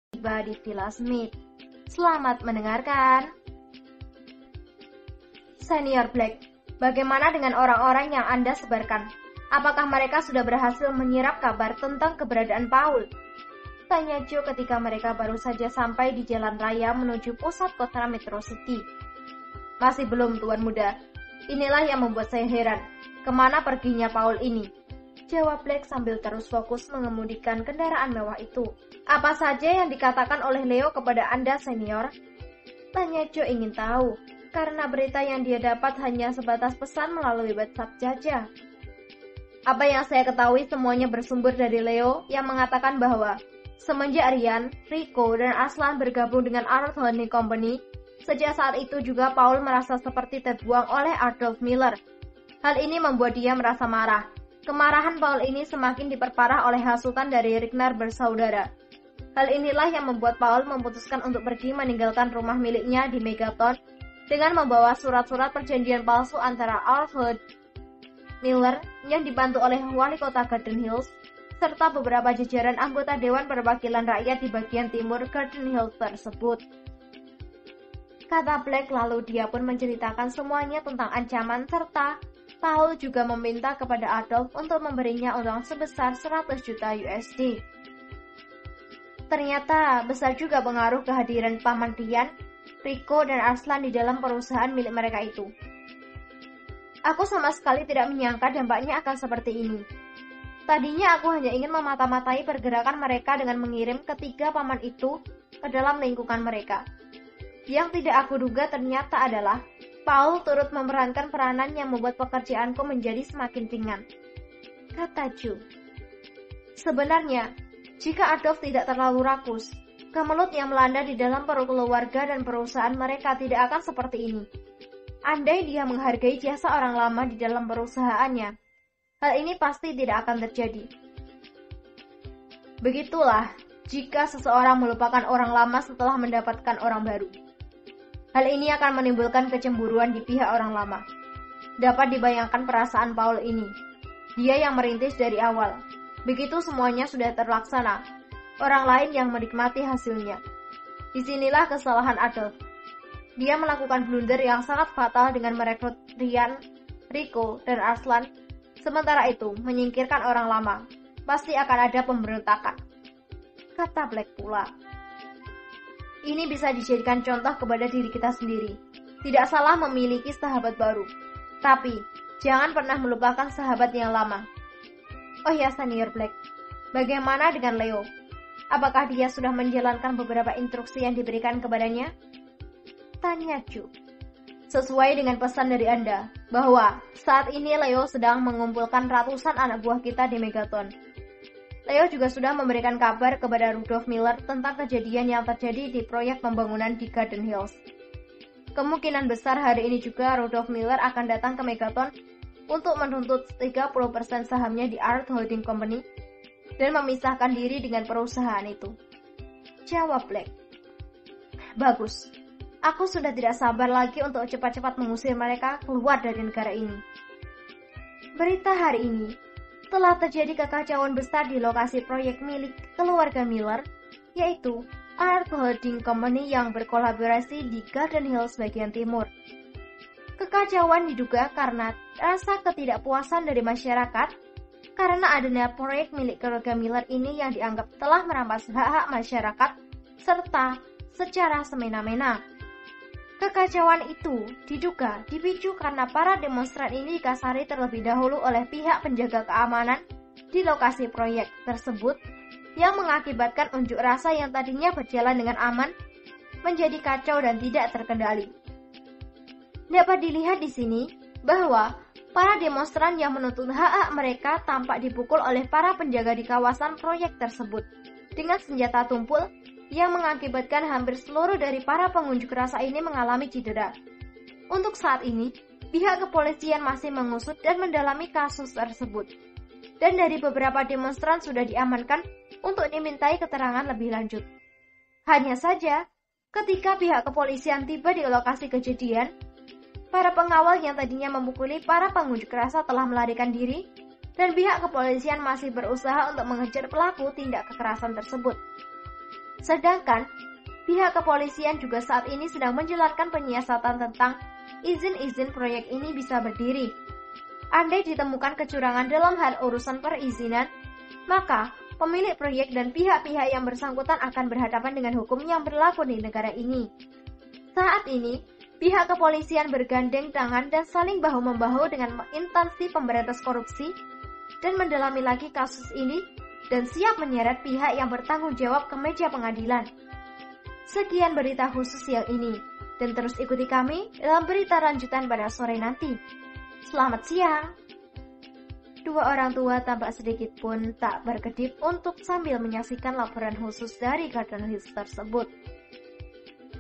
tiba di Villa Smith. Selamat mendengarkan. Senior Black, bagaimana dengan orang-orang yang Anda sebarkan? Apakah mereka sudah berhasil menyerap kabar tentang keberadaan Paul? Tanya Joe ketika mereka baru saja sampai di jalan raya menuju pusat kota Metro City. Masih belum, Tuan Muda. Inilah yang membuat saya heran. Kemana perginya Paul ini? Jawab Black sambil terus fokus mengemudikan kendaraan mewah itu. Apa saja yang dikatakan oleh Leo kepada Anda, Senior? Tanya Joe ingin tahu, karena berita yang dia dapat hanya sebatas pesan melalui WhatsApp saja. Apa yang saya ketahui semuanya bersumber dari Leo yang mengatakan bahwa semenjak Ryan, Rico, dan Aslan bergabung dengan Arnold Holding Company, sejak saat itu juga Paul merasa seperti terbuang oleh Adolf Miller. Hal ini membuat dia merasa marah. Kemarahan Paul ini semakin diperparah oleh hasutan dari Ragnar bersaudara. Hal inilah yang membuat Paul memutuskan untuk pergi meninggalkan rumah miliknya di Megaton dengan membawa surat-surat perjanjian palsu antara Arnold Miller yang dibantu oleh wali kota Garden Hills serta beberapa jajaran anggota Dewan Perwakilan Rakyat di bagian timur Garden Hills tersebut. Kata Black, lalu dia pun menceritakan semuanya tentang ancaman serta Paul juga meminta kepada Adolf untuk memberinya uang sebesar 100 juta USD. Ternyata besar juga pengaruh kehadiran Paman Ryan, Rico, dan Arslan di dalam perusahaan milik mereka itu. Aku sama sekali tidak menyangka dampaknya akan seperti ini. Tadinya aku hanya ingin memata-matai pergerakan mereka dengan mengirim ketiga paman itu ke dalam lingkungan mereka. Yang tidak aku duga ternyata adalah Paul turut memerankan peranan yang membuat pekerjaanku menjadi semakin ringan. Kata Joe. Sebenarnya, jika Adolf tidak terlalu rakus, kemelut yang melanda di dalam perut keluarga dan perusahaan mereka tidak akan seperti ini. Andai dia menghargai jasa orang lama di dalam perusahaannya, hal ini pasti tidak akan terjadi. Begitulah jika seseorang melupakan orang lama setelah mendapatkan orang baru. Hal ini akan menimbulkan kecemburuan di pihak orang lama. Dapat dibayangkan perasaan Paul ini. Dia yang merintis dari awal. Begitu semuanya sudah terlaksana, orang lain yang menikmati hasilnya. Disinilah kesalahan Adolf. Dia melakukan blunder yang sangat fatal dengan merekrut Ryan, Rico, dan Arslan. Sementara itu, menyingkirkan orang lama. Pasti akan ada pemberontakan. Kata Black pula. Ini bisa dijadikan contoh kepada diri kita sendiri. Tidak salah memiliki sahabat baru. Tapi, jangan pernah melupakan sahabat yang lama. Oh ya, Senior Black. Bagaimana dengan Leo? Apakah dia sudah menjalankan beberapa instruksi yang diberikan kepadanya? Tanya Joe. Sesuai dengan pesan dari Anda, bahwa saat ini Leo sedang mengumpulkan ratusan anak buah kita di Megaton. Leo juga sudah memberikan kabar kepada Rudolf Miller tentang kejadian yang terjadi di proyek pembangunan di Garden Hills. Kemungkinan besar hari ini juga Rudolf Miller akan datang ke Megaton untuk menuntut 30% sahamnya di Arnold Holding Company dan memisahkan diri dengan perusahaan itu. Jawab Black. Bagus. Aku sudah tidak sabar lagi untuk cepat-cepat mengusir mereka keluar dari negara ini. Berita hari ini, telah terjadi kekacauan besar di lokasi proyek milik keluarga Miller, yaitu Arnold Holding Company yang berkolaborasi di Garden Hills bagian timur. Kekacauan diduga karena rasa ketidakpuasan dari masyarakat karena adanya proyek milik keluarga Miller ini yang dianggap telah merampas hak-hak masyarakat serta secara semena-mena. Kekacauan itu diduga dipicu karena para demonstran ini dikasari terlebih dahulu oleh pihak penjaga keamanan di lokasi proyek tersebut yang mengakibatkan unjuk rasa yang tadinya berjalan dengan aman menjadi kacau dan tidak terkendali. Dapat dilihat di sini bahwa para demonstran yang menuntut hak-hak mereka tampak dipukul oleh para penjaga di kawasan proyek tersebut dengan senjata tumpul yang mengakibatkan hampir seluruh dari para pengunjuk rasa ini mengalami cedera. Untuk saat ini, pihak kepolisian masih mengusut dan mendalami kasus tersebut. Dan dari beberapa demonstran sudah diamankan untuk dimintai keterangan lebih lanjut. Hanya saja, ketika pihak kepolisian tiba di lokasi kejadian, para pengawal yang tadinya memukuli para pengunjuk rasa telah melarikan diri, dan pihak kepolisian masih berusaha untuk mengejar pelaku tindak kekerasan tersebut. Sedangkan pihak kepolisian juga saat ini sedang menjalankan penyiasatan tentang izin-izin proyek ini bisa berdiri. Andai ditemukan kecurangan dalam hal urusan perizinan, maka pemilik proyek dan pihak-pihak yang bersangkutan akan berhadapan dengan hukum yang berlaku di negara ini. Saat ini, pihak kepolisian bergandeng tangan dan saling bahu-membahu dengan instansi pemberantas korupsi dan mendalami lagi kasus ini dan siap menyeret pihak yang bertanggung jawab ke meja pengadilan. Sekian berita khusus yang ini, dan terus ikuti kami dalam berita lanjutan pada sore nanti. Selamat siang. Dua orang tua tampak sedikit pun tak berkedip untuk sambil menyaksikan laporan khusus dari Garden Hills tersebut.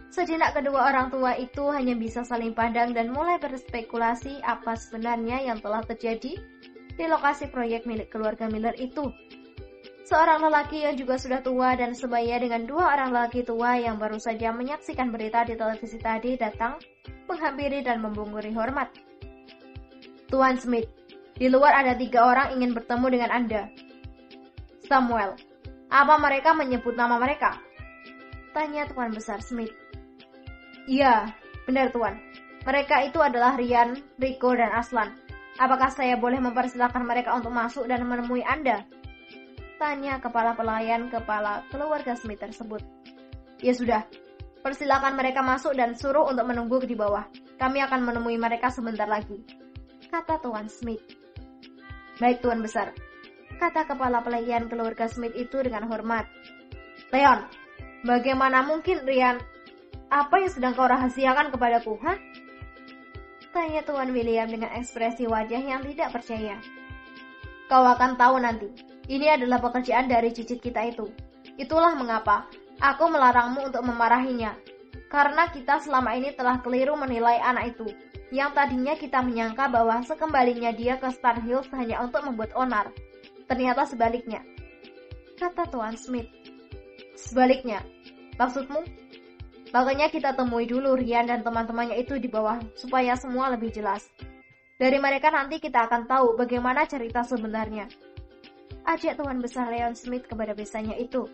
Sejenak kedua orang tua itu hanya bisa saling pandang dan mulai berspekulasi apa sebenarnya yang telah terjadi di lokasi proyek milik keluarga Miller itu. Seorang lelaki yang juga sudah tua dan sebaya dengan dua orang lelaki tua yang baru saja menyaksikan berita di televisi tadi datang, menghampiri dan membungkuri hormat. Tuan Smith, di luar ada 3 orang ingin bertemu dengan Anda. Samuel, apa mereka menyebut nama mereka? Tanya Tuan Besar Smith. Iya, benar Tuan. Mereka itu adalah Ryan, Rico, dan Aslan. Apakah saya boleh mempersilahkan mereka untuk masuk dan menemui Anda? Tanya kepala pelayan kepala keluarga Smith tersebut. Ya sudah, persilakan mereka masuk dan suruh untuk menunggu di bawah. Kami akan menemui mereka sebentar lagi, kata Tuan Smith. Baik Tuan Besar, kata kepala pelayan keluarga Smith itu dengan hormat. Leon, bagaimana mungkin Ryan? Apa yang sedang kau rahasiakan kepadaku, ha? Tanya Tuan William dengan ekspresi wajah yang tidak percaya. Kau akan tahu nanti. Ini adalah pekerjaan dari cicit kita itu. Itulah mengapa aku melarangmu untuk memarahinya. Karena kita selama ini telah keliru menilai anak itu. Yang tadinya kita menyangka bahwa sekembalinya dia ke Star Hills hanya untuk membuat onar. Ternyata sebaliknya, kata Tuan Smith. Sebaliknya? Maksudmu? Makanya kita temui dulu Ryan dan teman-temannya itu di bawah, supaya semua lebih jelas. Dari mereka nanti kita akan tahu bagaimana cerita sebenarnya. Ajak Tuan Besar Leon Smith kepada besannya itu.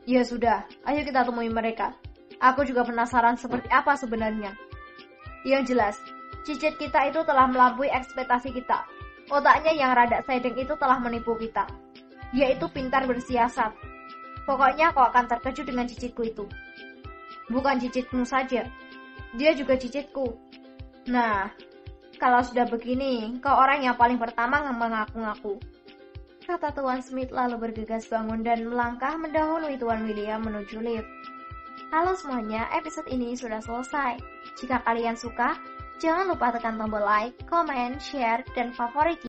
Ya sudah, ayo kita temui mereka. Aku juga penasaran seperti apa sebenarnya. Yang jelas, cicit kita itu telah melampaui ekspektasi kita. Otaknya yang rada sedeng itu telah menipu kita. Dia itu pintar bersiasat. Pokoknya kau akan terkejut dengan cicitku itu. Bukan cicitmu saja, dia juga cicitku. Nah, kalau sudah begini, kau orang yang paling pertama mengaku-ngaku, kata Tuan Smith lalu bergegas bangun dan melangkah mendahului Tuan William menuju lift. Halo semuanya, episode ini sudah selesai. Jika kalian suka, jangan lupa tekan tombol like, comment, share, dan favorit.